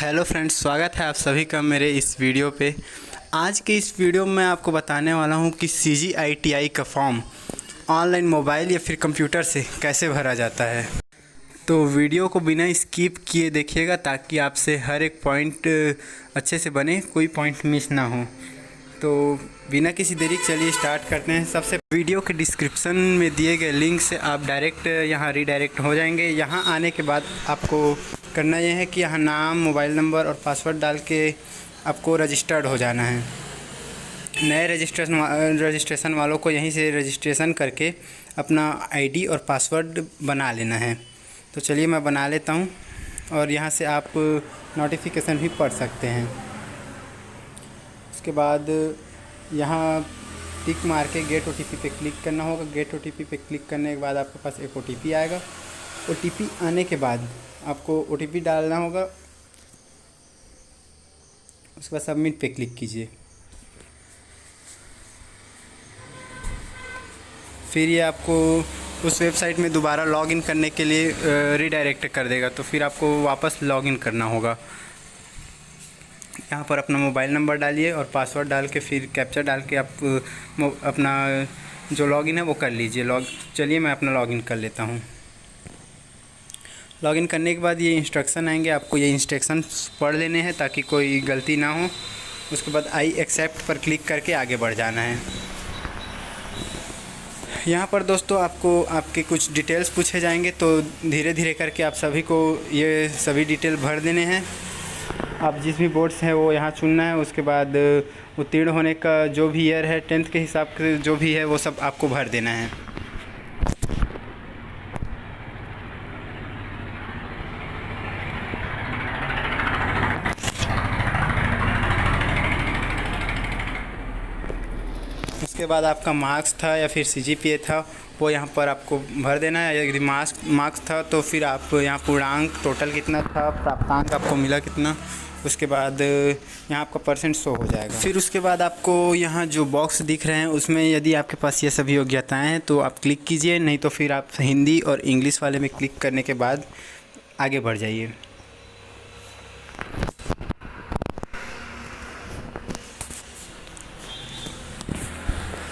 Hello friends, स्वागत है आप सभी का मेरे इस वीडियो पे। आज के इस वीडियो में आपको बताने वाला हूँ कि CGI-TI का फॉर्म ऑनलाइन मोबाइल या फिर कंप्यूटर से कैसे भरा जाता है। तो वीडियो को बिना स्किप किए देखिएगा ताकि आपसे हर एक पॉइंट अच्छे से बने, कोई पॉइंट मिस ना हो। तो बिना किसी देरी के चलिए स्टार्ट करते हैं। सबसे वीडियो के डिस्क्रिप्शन में दिए गए लिंक से आप डायरेक्ट यहाँ रीडायरेक्ट हो जाएंगे। यहाँ आने के बाद आपको करना यह है कि यहाँ नाम, मोबाइल नंबर और पासवर्ड डाल के आपको रजिस्टर्ड हो जाना है। नए रजिस्ट्रेशन वालों को यहीं से रजिस्ट्रेशन करके अपना आईडी और पासवर्ड बना लेना है। तो चलिए मैं बना लेता हूँ और यहाँ से आप नोटिफिकेशन भी पढ़ सकते हैं। उसके बाद यहाँ टिक मार के गेट OTP पे क्लिक करना होगा। गेट OTP पे क्लिक करने के बाद आपके पास एक OTP आएगा। OTP आने के बाद आपको OTP डालना होगा। उसके बाद सबमिट पे क्लिक कीजिए। फिर ये आपको उस वेबसाइट में दोबारा लॉगिन करने के लिए रीडायरेक्ट कर देगा। तो फिर आपको वापस लॉगिन करना होगा। यहाँ पर अपना मोबाइल नंबर डालिए और पासवर्ड डाल के फिर कैप्चा डाल के आप अपना जो लॉगिन है वो कर लीजिए। चलिए मैं अपना लॉगिन कर लेता हूँ। लॉगिन करने के बाद ये इंस्ट्रक्शन आएंगे, आपको ये इंस्ट्रक्शन पढ़ लेने हैं ताकि कोई गलती ना हो। उसके बाद आई एक्सेप्ट पर क्लिक करके आगे बढ़ जाना है। यहाँ पर दोस्तों आपको आपके कुछ डिटेल्स पूछे जाएंगे, तो धीरे धीरे करके आप सभी को ये सभी डिटेल भर देने हैं। आप जिस भी बोर्ड से है वो यहाँ चुनना है। उसके बाद उत्तीर्ण होने का जो भी ईयर है 10th के हिसाब से जो भी है वो सब आपको भर देना है। उसके बाद आपका मार्क्स था या फिर CGPA था वो यहाँ पर आपको भर देना है। यदि मार्क्स था तो फिर आप यहाँ पूर्णांक टोटल कितना था, प्राप्तांक आपको मिला कितना, उसके बाद यहाँ आपका परसेंट शो हो जाएगा। फिर उसके बाद आपको यहाँ जो बॉक्स दिख रहे हैं उसमें यदि आपके पास ये सभी योग्यताएं हैं तो आप क्लिक कीजिए, नहीं तो फिर आप हिंदी और इंग्लिश वाले में क्लिक करने के बाद आगे बढ़ जाइए।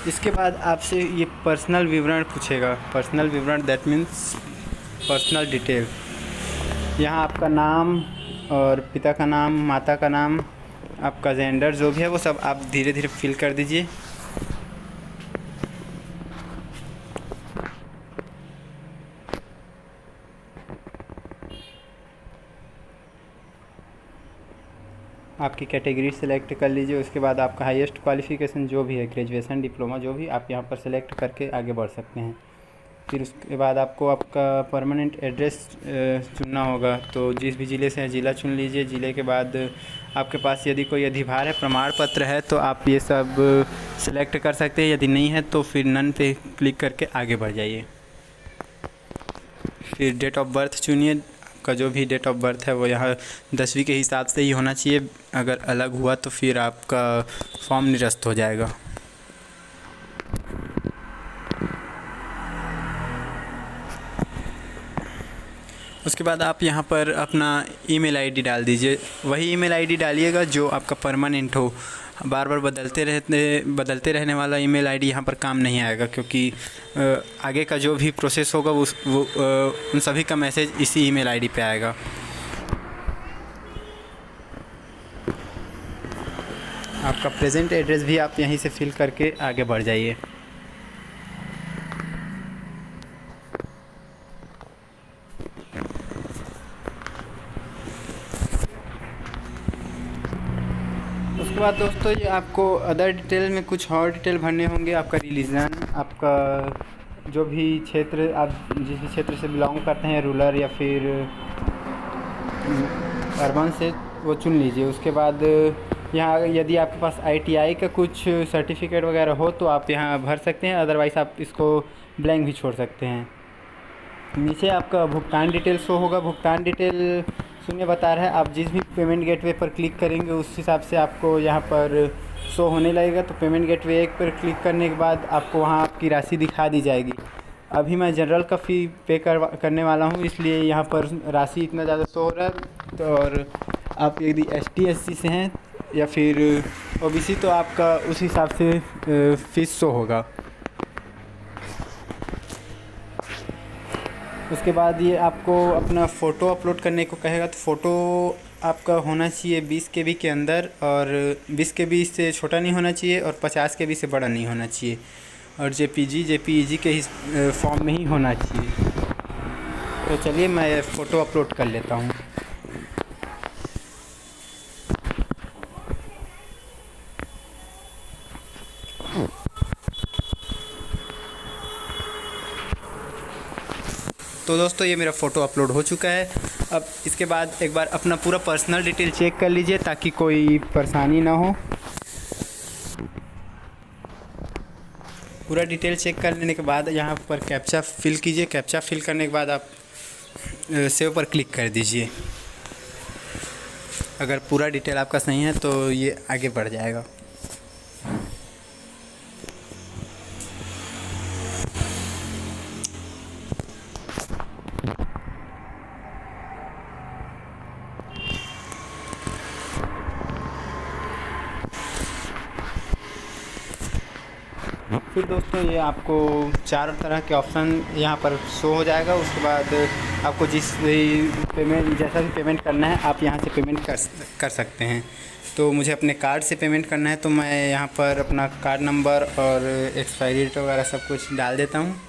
इसके बाद आपसे ये पर्सनल विवरण पूछेगा। पर्सनल विवरण दैट मीन्स पर्सनल डिटेल। यहाँ आपका नाम और पिता का नाम, माता का नाम, आपका जेंडर जो भी है वो सब आप धीरे धीरे फिल कर दीजिए। आपकी कैटेगरी सेलेक्ट कर लीजिए। उसके बाद आपका हाईएस्ट क्वालिफ़िकेशन जो भी है, ग्रेजुएशन, डिप्लोमा, जो भी, आप यहाँ पर सेलेक्ट करके आगे बढ़ सकते हैं। फिर उसके बाद आपको आपका परमानेंट एड्रेस चुनना होगा। तो जिस भी ज़िले से है ज़िला चुन लीजिए। ज़िले के बाद आपके पास यदि कोई अधिभार है, प्रमाण पत्र है, तो आप ये सब सेलेक्ट कर सकते हैं। यदि नहीं है तो फिर नन पे क्लिक करके आगे बढ़ जाइए। फिर डेट ऑफ बर्थ चुनिए। आपका जो भी डेट ऑफ बर्थ है वो यहाँ 10वीं के हिसाब से ही होना चाहिए। अगर अलग हुआ तो फिर आपका फॉर्म निरस्त हो जाएगा। उसके बाद आप यहाँ पर अपना ईमेल आईडी डाल दीजिए। वही ईमेल आईडी डालिएगा जो आपका परमानेंट हो। बार बार बदलते रहने वाला ईमेल आईडी यहाँ पर काम नहीं आएगा, क्योंकि आगे का जो भी प्रोसेस होगा वो उन सभी का मैसेज इसी ईमेल आईडी पे आएगा। आपका प्रेजेंट एड्रेस भी आप यहीं से फिल करके आगे बढ़ जाइए। उसके बाद दोस्तों ये आपको अदर डिटेल में कुछ और डिटेल भरने होंगे। आपका रिलीजन, आपका जो भी क्षेत्र, आप जिस भी क्षेत्र से बिलोंग करते हैं, रूरल या फिर अर्बन से, वो चुन लीजिए। उसके बाद यहाँ यदि आपके पास ITI का कुछ सर्टिफिकेट वगैरह हो तो आप यहाँ भर सकते हैं, अदरवाइज़ आप इसको ब्लैंक भी छोड़ सकते हैं। नीचे आपका भुगतान डिटेल शो होगा। भुगतान डिटेल शून्य बता रहा है। आप जिस भी पेमेंट गेटवे पर क्लिक करेंगे उस हिसाब से आपको यहाँ पर शो होने लगेगा। तो पेमेंट गेटवे 1 पर क्लिक करने के बाद आपको वहाँ आपकी राशि दिखा दी जाएगी। अभी मैं जनरल का फ़ी पे करने वाला हूँ, इसलिए यहाँ पर राशि इतना ज़्यादा शो हो रहा है। तो और आप यदि ST SC से हैं या फिर OBC तो आपका उस हिसाब से फ़ीस शो होगा। उसके बाद ये आपको अपना फ़ोटो अपलोड करने को कहेगा, तो फ़ोटो आपका होना चाहिए 20 KB के अंदर, और 20 KB से छोटा नहीं होना चाहिए और 50 KB से बड़ा नहीं होना चाहिए, और JPG के ही फॉर्म में ही होना चाहिए। तो चलिए मैं फ़ोटो अपलोड कर लेता हूँ। तो दोस्तों ये मेरा फ़ोटो अपलोड हो चुका है। अब इसके बाद एक बार अपना पूरा पर्सनल डिटेल चेक कर लीजिए ताकि कोई परेशानी ना हो। पूरा डिटेल चेक कर लेने के बाद यहाँ पर कैप्चा फिल कीजिए। कैप्चा फिल करने के बाद आप सेव पर क्लिक कर दीजिए। अगर पूरा डिटेल आपका सही है तो ये आगे बढ़ जाएगा। फिर दोस्तों ये आपको 4 तरह के ऑप्शन यहाँ पर शो हो जाएगा। उसके बाद आपको जिस भी पेमेंट, जैसा भी पेमेंट करना है आप यहाँ से पेमेंट कर सकते हैं। तो मुझे अपने कार्ड से पेमेंट करना है, तो मैं यहाँ पर अपना कार्ड नंबर और एक्सपायरी डेट वगैरह सब कुछ डाल देता हूँ।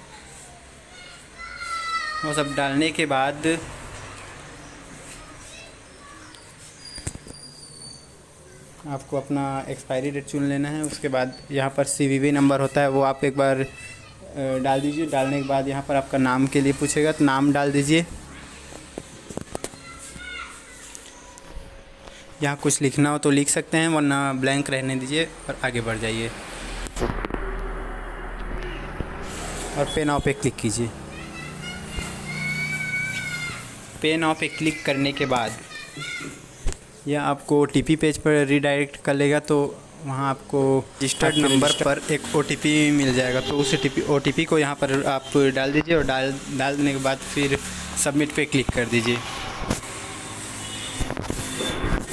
वो सब डालने के बाद आपको अपना एक्सपायरी डेट चुन लेना है। उसके बाद यहाँ पर CVV नंबर होता है, वो आप एक बार डाल दीजिए। डालने के बाद यहाँ पर आपका नाम के लिए पूछेगा, तो नाम डाल दीजिए। यहाँ कुछ लिखना हो तो लिख सकते हैं, वरना ब्लैंक रहने दीजिए और आगे बढ़ जाइए। और पे नाउ पे क्लिक कीजिए। पे नाउ पे क्लिक करने के बाद यह आपको OTP पेज पर रीडायरेक्ट कर लेगा। तो वहाँ आपको रजिस्टर्ड नंबर पर एक OTP मिल जाएगा। तो उस OTP को यहाँ पर आप डाल दीजिए, और डालने के बाद फिर सबमिट पे क्लिक कर दीजिए।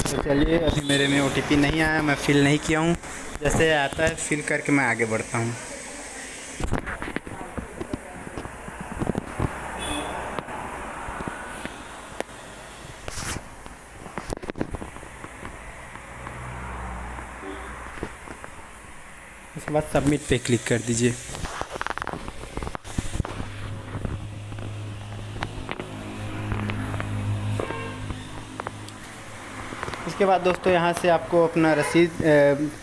तो चलिए, अभी मेरे में OTP नहीं आया, मैं फिल नहीं किया हूँ। जैसे आता है फिल करके मैं आगे बढ़ता हूँ। उसके बाद सबमिट पे क्लिक कर दीजिए। उसके बाद दोस्तों यहाँ से आपको अपना रसीद,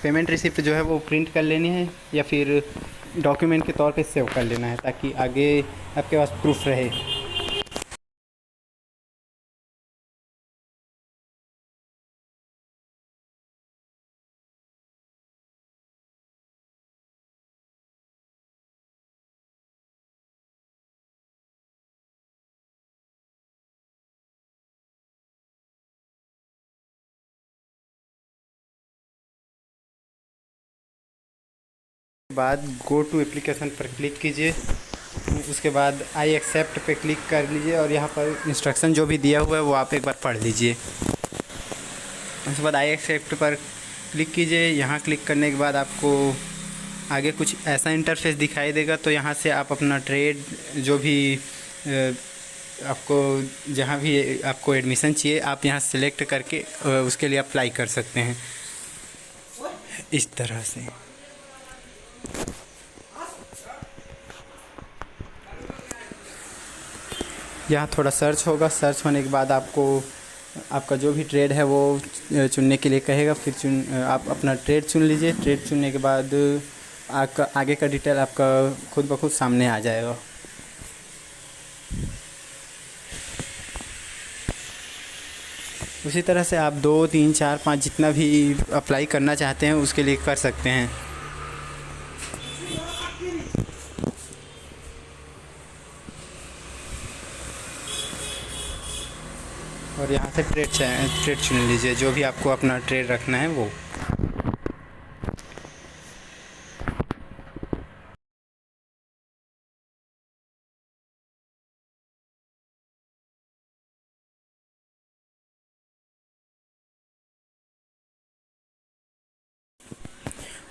पेमेंट रिसिप्ट जो है वो प्रिंट कर लेनी है, या फिर डॉक्यूमेंट के तौर पे सेव कर लेना है, ताकि आगे आपके पास प्रूफ रहे। बाद गो टू एप्लीकेशन पर क्लिक कीजिए। उसके बाद आई एक्सेप्ट पे क्लिक कर लीजिए, और यहाँ पर इंस्ट्रक्शन जो भी दिया हुआ है वो आप एक बार पढ़ लीजिए। उसके बाद आई एक्सेप्ट पर क्लिक कीजिए। यहाँ क्लिक करने के बाद आपको आगे कुछ ऐसा इंटरफेस दिखाई देगा। तो यहाँ से आप अपना ट्रेड जो भी आपको जहाँ भी आपको एडमिशन चाहिए, आप यहाँ सेलेक्ट करके उसके लिए अप्लाई कर सकते हैं, इस तरह से। यहाँ थोड़ा सर्च होगा। सर्च होने के बाद आपको आपका जो भी ट्रेड है वो चुनने के लिए कहेगा। फिर आप अपना ट्रेड चुन लीजिए। ट्रेड चुनने के बाद आपका आगे का डिटेल आपका खुद ब खुद सामने आ जाएगा। उसी तरह से आप 2, 3, 4, 5 जितना भी अप्लाई करना चाहते हैं उसके लिए कर सकते हैं। और यहाँ से ट्रेड चुन लीजिए, जो भी आपको अपना ट्रेड रखना है वो।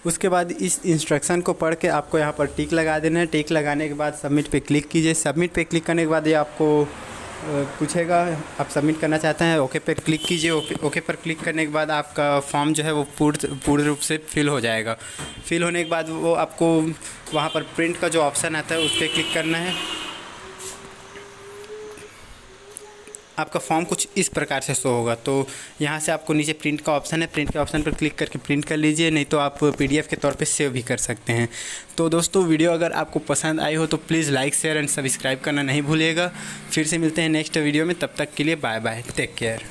उसके बाद इस इंस्ट्रक्शन को पढ़ के आपको यहाँ पर टिक लगा देना है। टिक लगाने के बाद सबमिट पे क्लिक कीजिए। सबमिट पे क्लिक करने के बाद ये आपको पूछेगा आप सबमिट करना चाहते हैं, ओके पे क्लिक कीजिए। ओके पर क्लिक करने के बाद आपका फॉर्म जो है वो पूर्ण रूप से फिल हो जाएगा। फिल होने के बाद वो आपको वहाँ पर प्रिंट का जो ऑप्शन आता है उस पर क्लिक करना है। आपका फॉर्म कुछ इस प्रकार से शो होगा। तो यहाँ से आपको नीचे प्रिंट का ऑप्शन है, प्रिंट के ऑप्शन पर क्लिक करके प्रिंट कर लीजिए, नहीं तो आप PDF के तौर पे सेव भी कर सकते हैं। तो दोस्तों वीडियो अगर आपको पसंद आई हो तो please like share and subscribe करना नहीं भूलिएगा। फिर से मिलते हैं नेक्स्ट वीडियो में, तब तक के लिए बाय बाय, टेक केयर।